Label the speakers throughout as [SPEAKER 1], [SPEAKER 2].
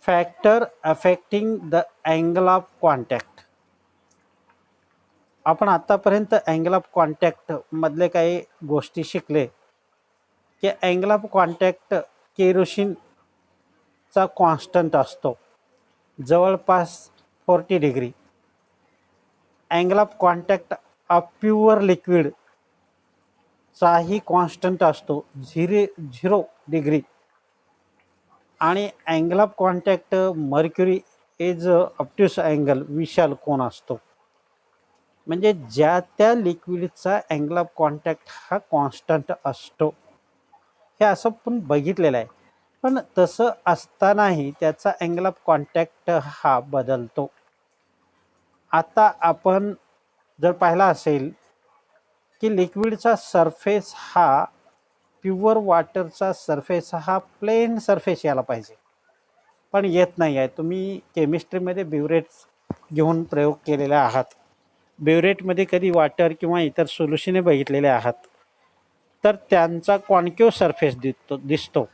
[SPEAKER 1] Factor affecting the angle of contact. आपण आतापर्यंत angle of contact मधले काही गोष्टी शिकले की अँगल ऑफ कॉन्टॅक्ट केरोसिनचा कॉन्स्टंट असतो जवळपास 40 degree. Angle of contact of pure liquid चाही कॉन्स्टंट असतो 0 डिग्री. आणि angle of contact mercury is obtuse angle विशाल कोन असतो. म्हणजे ज्या त्या लिक्विडचा अँगल ऑफ कॉन्टॅक्ट हा कॉन्स्टंट असतो हे असं पण बघितलेलं आहे. पण तसं असतानाही त्याचा अँगल ऑफ कॉन्टॅक्ट हा बदलतो. आता आपण जर पाहिला असेल की लिक्विडचा सरफेस हा प्युअर वॉटरचा सरफेस हा प्लेन सरफेस यायला पाहिजे, पण येत नाही आहे. तुम्ही केमिस्ट्रीमध्ये ब्युरेट्स घेऊन प्रयोग केलेले आहात. ब्युरेटमध्ये कधी वॉटर किंवा इतर सोल्युशने बघितलेले आहात तर त्यांचा कॉन्केव सरफेस दिसतो.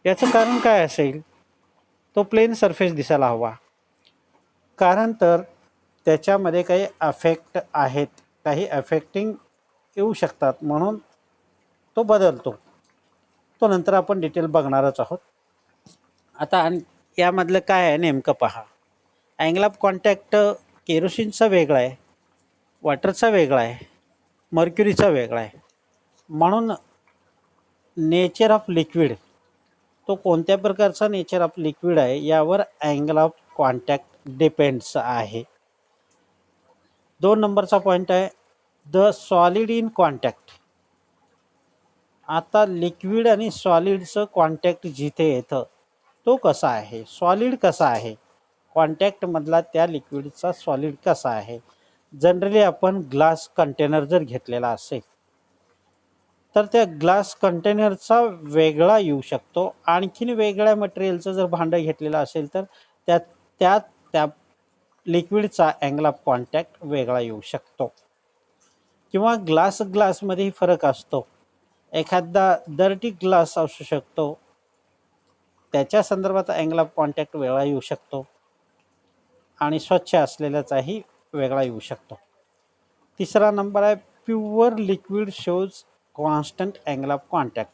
[SPEAKER 1] याचं कारण काय असेल? तो प्लेन सरफेस दिसायला हवा. कारण तर त्याच्यामध्ये काही अफेक्ट आहेत, काही अफेक्टिंग येऊ शकतात, म्हणून तो बदलतो. तो नंतर आपण डिटेल बघणारच आहोत. आता यामधलं काय आहे नेमकं पहा. अँगल ऑफ कॉन्टॅक्ट केरोसिनचा वेगळा आहे, वॉटरचा वेगळा आहे, मर्क्युरीचा वेगळा आहे. म्हणून नेचर ऑफ लिक्विड, तो कोणत्या प्रकारचा नेचर ऑफ लिक्विड आहे यावर अँगल ऑफ कॉन्टॅक्ट डिपेंड्स आहे. 2 नंबरचा पॉईंट आहे द सॉलिड इन कॉन्टॅक्ट. आता लिक्विड आणि सॉलिडचं कॉन्टॅक्ट जिथे येतं तो कसा आहे, सॉलिड कसा आहे, कॉन्टॅक्टमधला त्या लिक्विडचा सॉलिड कसा आहे. जनरली आपण ग्लास कंटेनर जर घेतलेला असेल तर त्या ग्लास कंटेनरचा वेगळा येऊ शकतो. आणखीन वेगळ्या मटेरियलचं जर भांडं घेतलेलं असेल तर त्या लिक्विडचा अँगल ऑफ कॉन्टॅक्ट वेगळा येऊ शकतो. किंवा ग्लासमध्येही फरक असतो. एखादा डर्टी ग्लास असू शकतो, त्याच्या संदर्भात अँगल ऑफ कॉन्टॅक्ट वेगळा येऊ शकतो आणि स्वच्छ असलेल्याचाही वेगळा येऊ शकतो. 3रा नंबर आहे pure liquid shows constant angle of contact.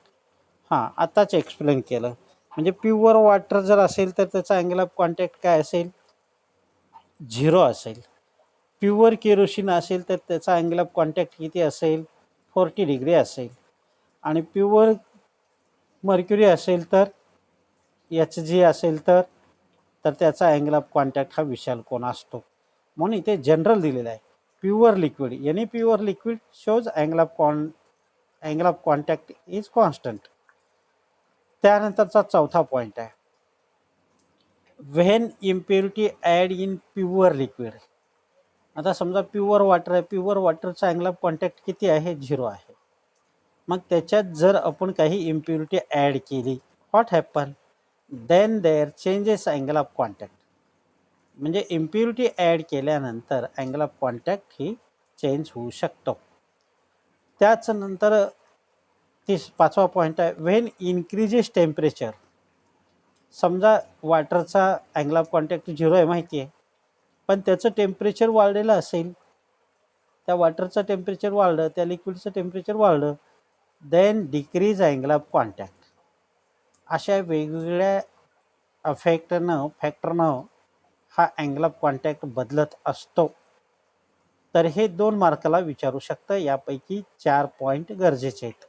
[SPEAKER 1] हां, आताच एक्सप्लेन केलं. म्हणजे प्युअर वॉटर जर असेल तर त्याचा अँगल ऑफ कॉन्टॅक्ट काय असेल? 0 असेल. प्युअर केरोसिन असेल तर त्याचा अँगल ऑफ कॉन्टॅक्ट किती असेल? 40 डिग्री असेल. आणि प्युअर मर्क्युरी असेल तर HG असेल तर त्याचा अँगल ऑफ कॉन्टॅक्ट हा विशाल कोन असतो. म्हणून इथे जनरल दिलेला आहे pure liquid, any pure liquid shows angle of contact is constant. त्यानंतरचा 4था पॉईंट आहे when impurity add in pure liquid. आता समजा प्युअर वॉटर आहे, प्युअर वॉटरचा अँगल ऑफ कॉन्टॅक्ट किती आहे? 0 आहे. मग त्याच्यात जर आपण काही इम्प्युरिटी ॲड केली, what happen? Then there changes angle of contact. म्हणजे इम्प्युरिटी ॲड केल्यानंतर अँगल ऑफ कॉन्टॅक्ट ही चेंज होऊ शकतो. त्याच नंतर 5वा पॉईंट आहे व्हेन इन्क्रीजेस टेम्परेचर. समजा वॉटरचा अँगल ऑफ कॉन्टॅक्ट 0 आहे माहिती आहे, पण त्याचं टेम्परेचर वाढलेलं असेल, त्या वॉटरचं टेम्परेचर वाढलं, त्या लिक्विडचं टेम्परेचर वाढलं, then decrease angle of contact. अशा वेगवेगळ्या फॅक्टरनं हा अँगल ऑफ कॉन्टॅक्ट बदलत असतो. तर हे 2 मार्काला विचारू शकतं. यापैकी 4 पॉईंट गरजेचे आहेत.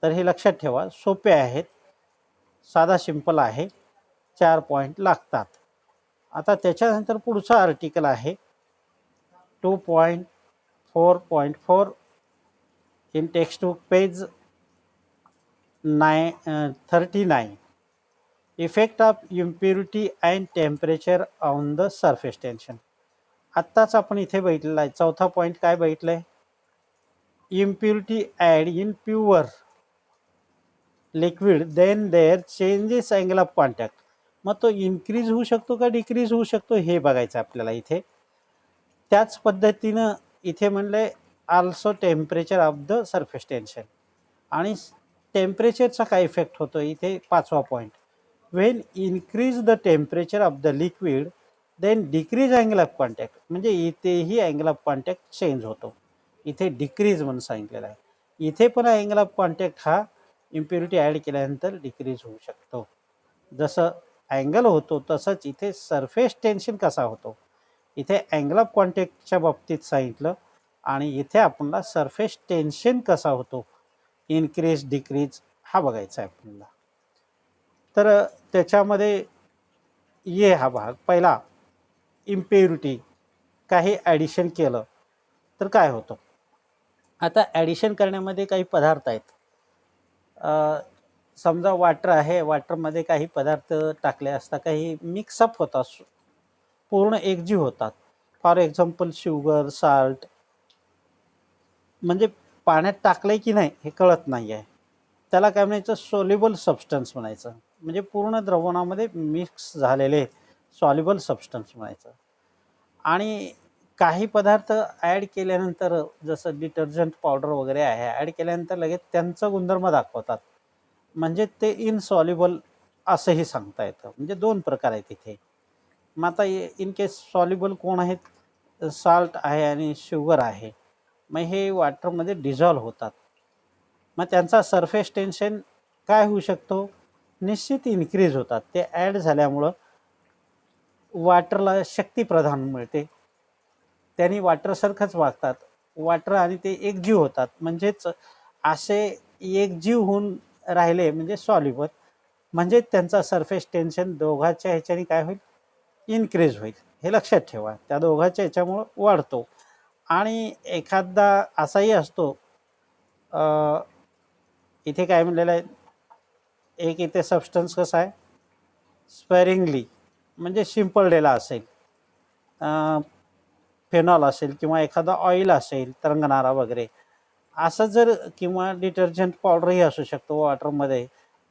[SPEAKER 1] तर हे लक्षात ठेवा, सोपे आहेत, साधा सिंपल आहे, 4 पॉईंट लागतात. आता त्याच्यानंतर पुढचा आर्टिकल आहे 2.4.4 in textbook page 39. Effect of impurity and temperature on the surface tension. आत्ताच आपण इथे बघितलेला आहे. 4था पॉईंट काय बघितलं आहे? Impurity add in pure liquid then there changes angle of contact. मग तो इन्क्रीज होऊ शकतो का डिक्रीज होऊ शकतो हे बघायचं आपल्याला इथे. त्याच पद्धतीनं इथे म्हणले also temperature of the surface tension. आणि टेम्परेचरचा काय इफेक्ट होतो इथे 5वा point. When increase the temperature of the liquid then decrease angle of contact. म्हणजे इथेही अँगल ऑफ कॉन्टॅक्ट चेंज होतो. इथे डिक्रीज म्हणून सांगितलेलं आहे. इथे पण अँगल ऑफ कॉन्टॅक्ट हा इम्प्युरिटी ॲड केल्यानंतर डिक्रीज होऊ शकतो. जसं अँगल होतो तसंच इथे सरफेस टेन्शन कसा होतो. इथे अँगल ऑफ कॉन्टॅक्टच्या बाबतीत सांगितलं आणि इथे आपल्याला सरफेस टेन्शन कसा होतो, इन्क्रीज डिक्रीज हा बघायचा आहे आपल्याला. तर त्याच्यामध्ये ये हा भाग पहिला, इम्प्युरिटी काही ॲडिशन केलं तर काय होतं. आता ॲडिशन करण्यामध्ये काही पदार्थ आहेत. समजा वॉटर आहे, वॉटरमध्ये काही पदार्थ टाकले असता काही मिक्सअप होतात, पूर्ण एकजीव होतात. For example sugar, salt. म्हणजे पाण्यात टाकलंय की नाही हे कळत नाही आहे. त्याला काय म्हणायचं, सॉल्युबल सबस्टन्स म्हणायचं. म्हणजे पूर्ण द्रवणामध्ये मिक्स झालेले सॉल्युबल सबस्टन्स म्हणायचं. आणि काही पदार्थ ॲड केल्यानंतर जसं डिटर्जंट पावडर वगैरे आहे, ॲड केल्यानंतर लगेच त्यांचा गुणधर्म दाखवतात. म्हणजे ते इनसॉल्युबल असंही सांगता येतं. म्हणजे दोन प्रकार आहेत इथे. मग आता इन केस सॉल्युबल कोण आहेत, साल्ट आहे आणि शुगर आहे. मग हे वॉटरमध्ये डिझॉल्व होतात. मग त्यांचा सरफेस टेन्शन काय होऊ शकतो, निश्चित इन्क्रीज होतात. ते ॲड झाल्यामुळं वॉटरला शक्ती प्रदान मिळते. त्यांनी वॉटरसारखंच वागतात. वॉटर आणि ते एकजीव होतात. म्हणजेच असे एकजीव होऊन राहिले म्हणजे सॉल्युबल. म्हणजे त्यांचा सरफेस टेन्शन दोघांच्या ह्याच्याने काय होईल, इन्क्रीज होईल. हे लक्षात ठेवा. त्या दोघांच्या ह्याच्यामुळं वाढतो. आणि एखादा असाही असतो, इथे काय म्हणलेलं आहे, एक इथे सबस्टन्स कसा आहे, स्पेरिंगली म्हणजे शिंपडलेला असेल, फेनॉल असेल किंवा एखादा ऑइल असेल तरंगणारा वगैरे असं जर, किंवा डिटर्जंट पावडरही असू शकतो वॉटरमध्ये.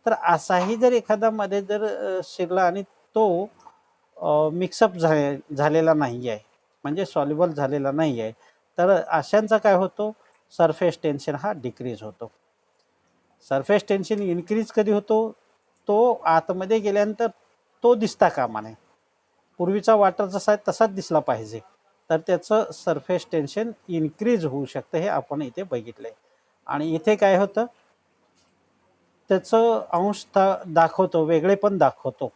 [SPEAKER 1] तर असाही जर एखादा मध्ये जर शिरला आणि तो मिक्सअप झालेला नाही आहे, म्हणजे सॉल्युबल झालेला नाही आहे, तर अशांचा काय होतो, सरफेस टेन्शन हा डिक्रीज होतो. सरफेस टेन्शन इन्क्रीज कधी होतो, तो आतमध्ये गेल्यानंतर तो दिसता कामा नये. पूर्वीचा वॉटर जसा आहे तसाच दिसला पाहिजे. तर त्याचं सरफेस टेन्शन इन्क्रीज होऊ शकतं, हे आपण इथे बघितलं आहे. आणि इथे काय होतं, त्याचं अंश दाखवतो, वेगळे पण दाखवतो.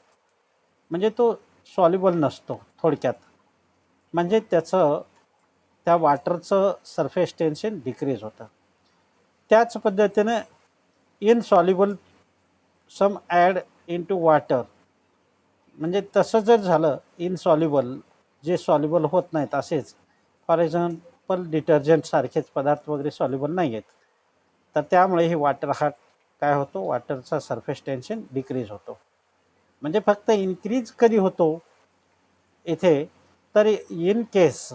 [SPEAKER 1] म्हणजे तो सॉल्युबल नसतो थोडक्यात. म्हणजे त्याचं, त्या वॉटरचं सरफेस टेन्शन डिक्रीज होतं. त्याच पद्धतीनं इनसॉल्युबल सम ॲड इनटू वॉटर. म्हणजे तसं जर झालं, इनसॉल्युबल जे सॉल्युबल होत नाहीत असेच, फॉर एक्झाम्पल डिटर्जंटसारखेच पदार्थ वगैरे सॉल्युबल नाही आहेत, तर त्यामुळे हे वॉटर हा काय होतो, वॉटरचा सरफेस टेन्शन डिक्रीज होतो. म्हणजे फक्त इन्क्रीज कधी होतो इथे, तर इन केस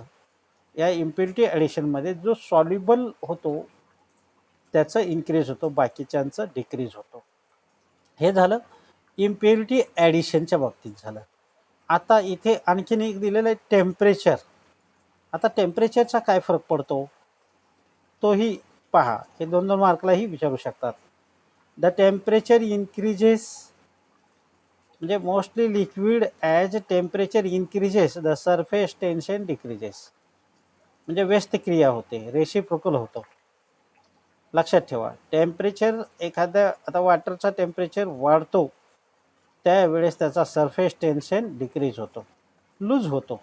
[SPEAKER 1] या इम्प्युरिटी ॲडिशनमध्ये जो सॉल्युबल होतो त्याचं इन्क्रीज होतो, बाकीच्यांचं डिक्रीज होतो. हे झालं इम्प्युरिटी ॲडिशनच्या बाबतीत झालं. आता इथे आणखीन एक दिलेलं आहे टेम्परेचर. आता टेम्परेचरचा काय फरक पडतो तोही पहा. हे 2-2 मार्कलाही विचारू शकतात. द टेम्परेचर इन्क्रीजेस, म्हणजे mostly liquid as temperature increases the surface tension decreases. म्हणजे व्यस्त क्रिया होते, रेसिप्रोकल होतो. लक्षात ठेवा. टेम्परेचर एखाद्या, आता वॉटरचा टेम्परेचर वाढतो त्यावेळेस त्याचा सरफेस टेन्शन डिक्रीज होतो, लूज होतो.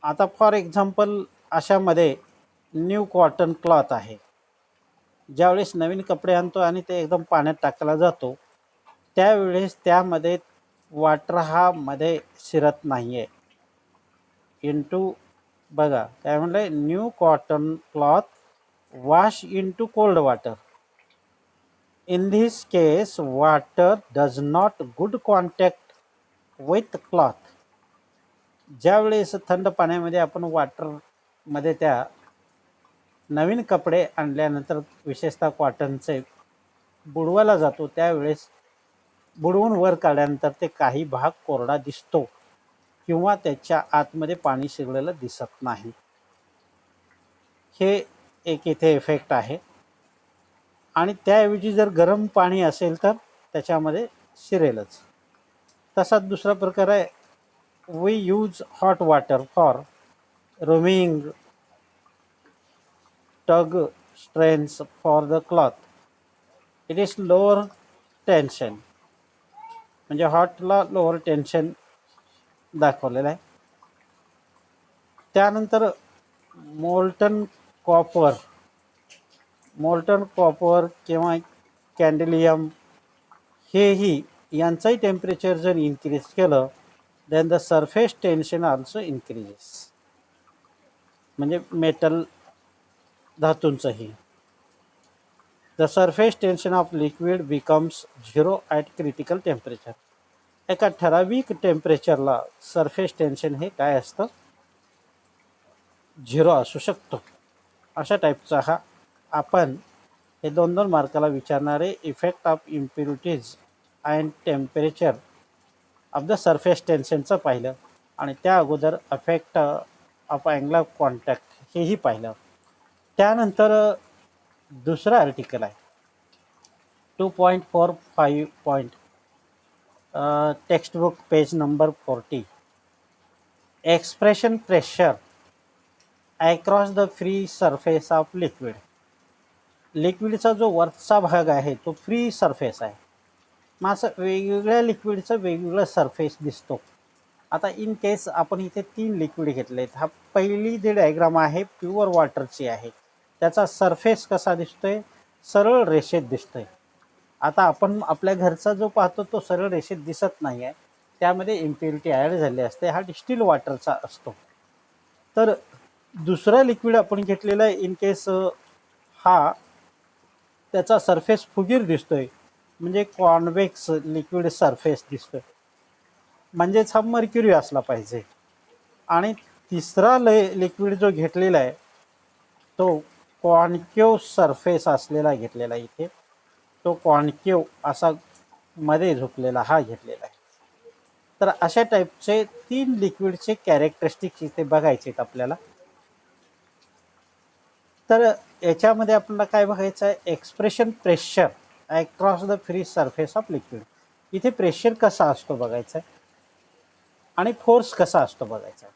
[SPEAKER 1] आता फॉर एक्झाम्पल अशामध्ये न्यू कॉटन क्लॉथ आहे. ज्यावेळेस नवीन कपडे आणतो आणि ते एकदम पाण्यात टाकला जातो त्यावेळेस त्यामध्ये वॉटर हा मध्ये शिरत नाही आहे. इंटू, बघा काय म्हणलं आहे, new cotton cloth wash into cold water. In this case water does not good contact with cloth. ज्यावेळेस थंड पाण्यामध्ये आपण वॉटरमध्ये त्या नवीन कपडे आणल्यानंतर विशेषतः कॉटनचे बुडवायला जातो त्यावेळेस बुडवून वर काढल्यानंतर ते काही भाग कोरडा दिसतो किंवा त्याच्या आतमध्ये पाणी शिरलेलं दिसत नाही. हे एक इथे इफेक्ट आहे. आणि त्याऐवजी जर गरम पाणी असेल तर त्याच्यामध्ये शिरेलच. तसाच दुसरा प्रकार आहे, we use hot water for removing tough stains for the cloth. It is lower tension, म्हणजे हॉटला लोअर टेन्शन दाखवलेलं आहे. त्यानंतर मोल्टन कॉपर किंवा कॅन्डेलियम हेही यांचंही टेम्परेचर जर इन्क्रीज केलं then the surface tension also increases, म्हणजे मेटल धातूंचंही. The surface tension of liquid becomes zero at critical temperature. एका ठराविक टेम्परेचरला सरफेस टेन्शन हे काय असतं, झिरो असू शकतो. अशा टाईपचा हा आपण हे 2-2 मार्काला विचारणारे effect of impurities and temperature of the surface टेन्शनचं पाहिलं, आणि त्या अगोदर effect of angle of contact हेही पाहिलं. त्यानंतर दुसरं आर्टिकल आहे 2.45 textbook page number 40. Expression pressure across the free surface of liquid. लिक्विडचा जो वरचा भाग आहे तो फ्री सरफेस आहे. मग असं वेगवेगळ्या लिक्विडचं वेगवेगळं सरफेस दिसतो. आता इन केस आपण इथे 3 लिक्विड घेतले आहेत. हा पहिली जी डायग्राम आहे प्युअर वॉटरची आहे. त्याचा सरफेस कसा दिसतोय, सरळ रेषेत दिसतोय. आता आपण आपल्या घरचा जो पाहतो तो सरळ रेषेत दिसत नाही आहे, त्यामध्ये इम्प्युरिटी ॲड झाली असते. हा डिस्टिल वॉटरचा असतो. तर दुसरा लिक्विड आपण घेतलेला आहे इन केस हा त्याचा सरफेस फुगीर दिसतोय, म्हणजे कॉन्व्हेक्स लिक्विड सरफेस दिसतोय, म्हणजेच हा मर्क्युरी असला पाहिजे. आणि तिसरा लिक्विड जो घेतलेला आहे तो कॉन्केव सरफेस असलेला घेतलेला आहे. इथे तो कॉन्केव असा मध्ये झुकलेला हा घेतलेला आहे. तर अशा टाईपचे 3 लिक्विडचे कॅरेक्टरिस्टिक्स इथे बघायचे आहेत आपल्याला. तर याच्यामध्ये आपल्याला काय बघायचं आहे, expression pressure across the free surface of liquid. इथे प्रेशर कसा असतो बघायचं आहे आणि फोर्स कसा असतो बघायचा आहे.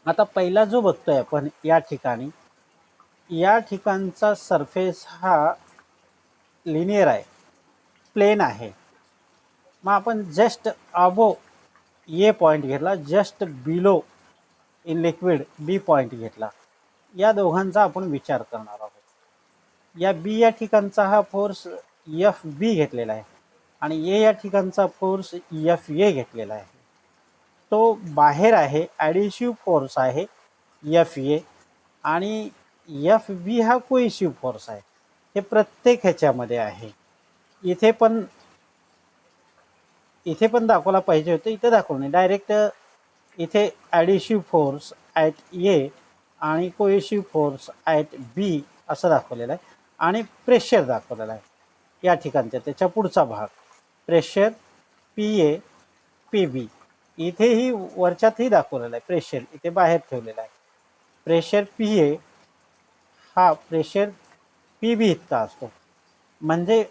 [SPEAKER 1] आता पहिला जो बघतोय आपण या ठिकाणी, या ठिकाणचा सरफेस हा लिनियर आहे, प्लेन आहे. मग आपण जस्ट अबो ए पॉईंट घेतला, just below in liquid B point घेतला. या दोघांचा आपण विचार करणार आहोत. या बी या ठिकाणचा हा फोर्स एफ बी घेतलेला आहे आणि ए या ठिकाणचा फोर्स एफ ए घेतलेला आहे. तो बाहेर आहे, ॲडिशिव्ह फोर्स आहे एफ ए, आणि एफ बी हा कोइशिव्ह फोर्स आहे. हे प्रत्येक ह्याच्यामध्ये आहे. इथे पण दाखवला पाहिजे होतं, इथे दाखवलं नाही. डायरेक्ट इथे ॲडिशिव्ह फोर्स ॲट ए आणि कोएशिव्ह फोर्स ॲट बी असं दाखवलेलं आहे, आणि प्रेशर दाखवलेलं आहे या ठिकाणचा. त्याच्या पुढचा भाग प्रेशर पी ए पी बी, इथेही वरच्यातही दाखवलेला आहे. प्रेशर इथे बाहेर ठेवलेला आहे. प्रेशर पी ए हा प्रेशर पी बी इतका असतो. म्हणजे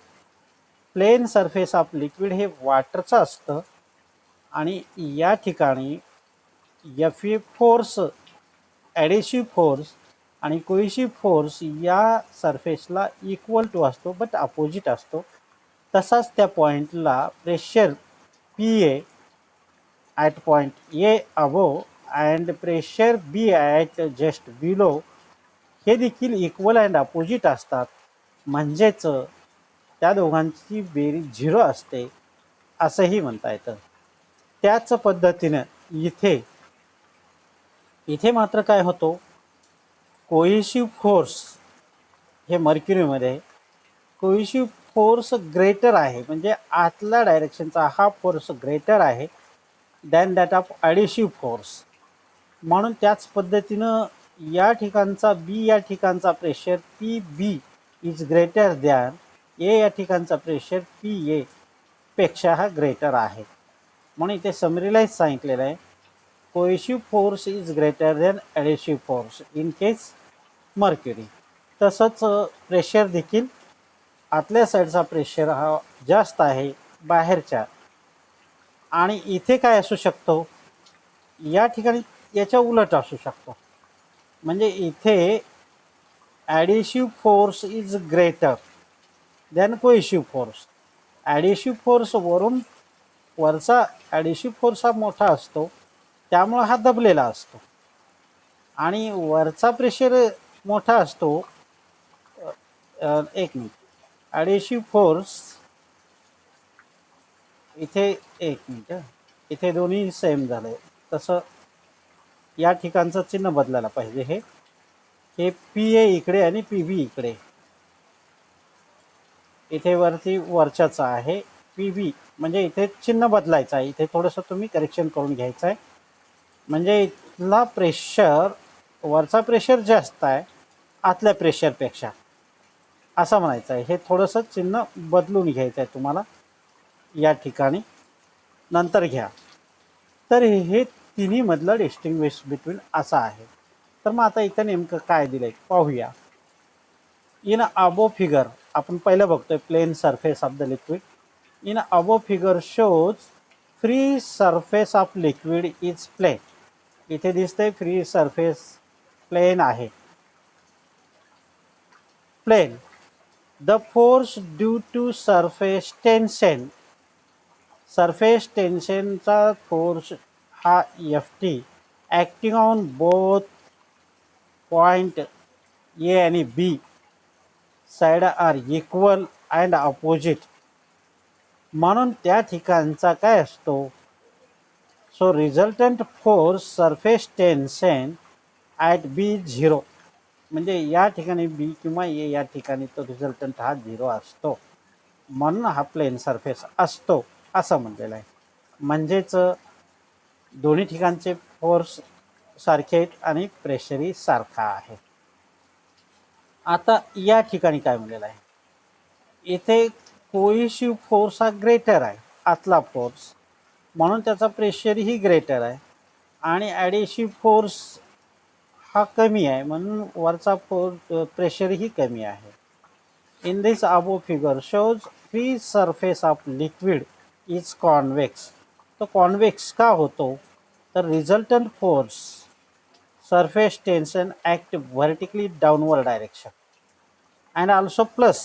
[SPEAKER 1] प्लेन सरफेस ऑफ लिक्विड हे वॉटरचं असतं, आणि या ठिकाणी F A force, adhesive force आणि कोइशिव्ह फोर्स या सरफेसला इक्वल टू असतो, बट अपोजिट असतो. तसाच त्या पॉईंटला pressure P A at point A above and pressure B at just below हे देखील इक्वल अँड अपोजिट असतात. म्हणजेच त्या दोघांची बेरीज झिरो असते असंही म्हणता येतं. त्याच पद्धतीनं इथे मात्र काय होतो, कोइशिव्ह फोर्स हे मर्क्युरीमध्ये कोइशिव्ह फोर्स ग्रेटर आहे, म्हणजे आतल्या डायरेक्शनचा हा फोर्स ग्रेटर आहे than that of adhesive force. म्हणून त्याच पद्धतीनं या ठिकाणचा बी या ठिकाणचा pressure P B is greater than A या ठिकाणचा प्रेशर पी ए पेक्षा हा ग्रेटर आहे. म्हणून इथे समरीलाइज सांगितलेलं आहे, cohesive force is greater than adhesive force in case mercury. तसंच प्रेशर देखील आतल्या साईडचा प्रेशर हा जास्त आहे बाहेरच्या, आणि इथे काय असू शकतो, या ठिकाणी याच्या उलट असू शकतो. म्हणजे इथे adhesive force is greater than cohesive force. Adhesive force वरचा ॲडिशिव्ह फोर्स हा मोठा असतो, त्यामुळं हा दबलेला असतो, आणि वरचा प्रेशर मोठा असतो. एक मिनिट, ॲडिशिव्ह फोर्स इथे, एक मिनिट, इथे दोन्ही सेम झालं. तसं या ठिकाणचं चिन्ह बदलायला पाहिजे. हे पी ए इकडे आणि पी बी इकडे. इथे वरती वरच्याचा आहे पी बी, म्हणजे इथे चिन्ह बदलायचं आहे. इथे थोडंसं तुम्ही करेक्शन करून घ्यायचं आहे. म्हणजे इथला प्रेशर, वरचा प्रेशर जास्त आहे आतल्या प्रेशरपेक्षा, असं म्हणायचं आहे. हे थोडंसं चिन्ह बदलून घ्यायचं आहे तुम्हाला या ठिकाणी, नंतर घ्या. तर हे तिन्हीमधलं डिस्टिंग्विश बिटवीन असं आहे. तर मग आता इथं नेमकं काय दिलं आहे पाहूया. इन अबो फिगर आपण पहिलं बघतोय, plane surface of the liquid. In above figure shows free surface of liquid is plane. इथे दिसतंय फ्री सरफेस प्लेन आहे. Plane. The force due to surface tension. Surface टेन्शनचा फोर्स हा F T acting on both point A आणि B side are equal and opposite. म्हणून त्या ठिकाणचा काय असतो, so resultant force surface tension at B zero. म्हणजे या ठिकाणी बी किंवा ए या ठिकाणी तो रिझल्टंट हा झिरो असतो, म्हणून हा प्लेन सरफेस असतो असं म्हटलेलं आहे. म्हणजेच दोन्ही ठिकाणचे फोर्स सारखे आहेत आणि प्रेशरही सारखा आहे. आता या ठिकाणी काय म्हणलेलं आहे, इथे कोइशिव्ह फोर्स हा ग्रेटर आहे, आतला फोर्स, म्हणून त्याचा प्रेशरही ग्रेटर आहे, आणि ॲडिशिव्ह फोर्स हा कमी आहे, म्हणून वरचा प्रेशरही कमी आहे. In this above figure shows free surface of liquid is convex. तो कॉन्वेक्स का होतो, तर resultant force surface tension act vertically downward direction and also plus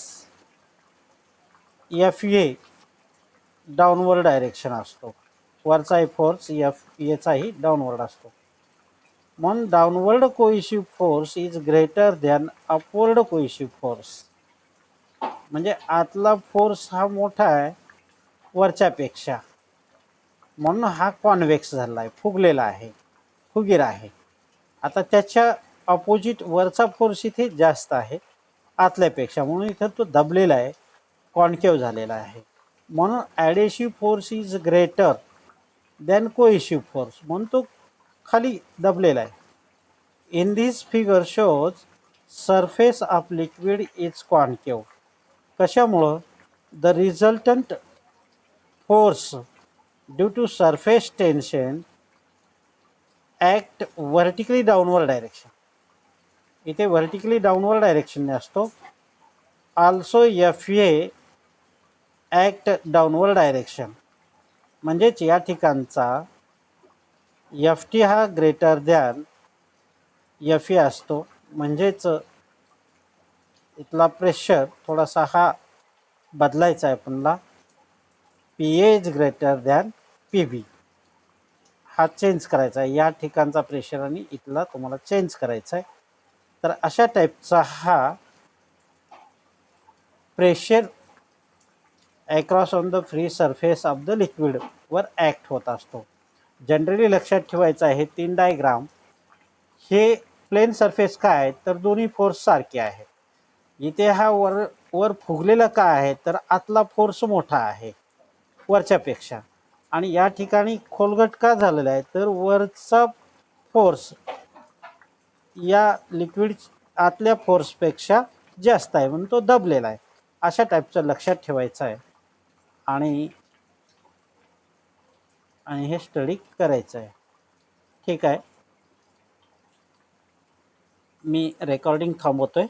[SPEAKER 1] F A downward direction असतो. वरचाही फोर्स एफ एचाही डाउनवर्ड असतो. म्हणून downward cohesive force is greater than upward cohesive force. म्हणजे आतला फोर्स हा मोठा आहे वरच्यापेक्षा, म्हणून हा कॉन्वेक्स झाला आहे, फुगलेला आहे, फुगीर आहे. आता त्याच्या अपोजिट वरचा फोर्स इथे जास्त आहे आतल्यापेक्षा, म्हणून इथं तो दबलेला आहे, कॉन्केव झालेला आहे. म्हणून adhesive force is greater than cohesive force, म्हणून तो खाली दबलेला आहे. In this figure shows surface of liquid is concave. कशामुळं, the resultant force due to surface tension act vertically downward direction. इथे व्हर्टिकली डाउनवर्ड डायरेक्शनने असतो. Also F A act downward direction. म्हणजेच या ठिकाणचा एफ टी हा ग्रेटर दॅन एफ ए असतो. म्हणजेच इथला प्रेशर थोडासा हा बदलायचा आहे आपल्याला. P A is greater than P बी, हा चेंज करायचा आहे. या ठिकाणचा प्रेशर आणि इथला तुम्हाला चेंज करायचा आहे. तर अशा टाईपचा हा pressure across on the free surface of the liquid वर ॲक्ट होत असतो. जनरली लक्षात ठेवायचं आहे 3 डायग्राम. हे प्लेन सरफेस काय आहे, तर दोन्ही फोर्स सारखे आहेत. इथे हा वर फुगलेला का आहे, तर आतला फोर्स मोठा आहे वरच्यापेक्षा, आणि या ठिकाणी खोलगट का झालेला आहे, तर वरचा फोर्स या लिक्विड आतल्या फोर्सपेक्षा जास्त आहे, म्हणून तो दबलेला आहे. अशा टाईपचं लक्षात ठेवायचं आहे आणि हे स्टडी करायचं आहे. ठीक आहे, मी रेकॉर्डिंग थांबवतोय.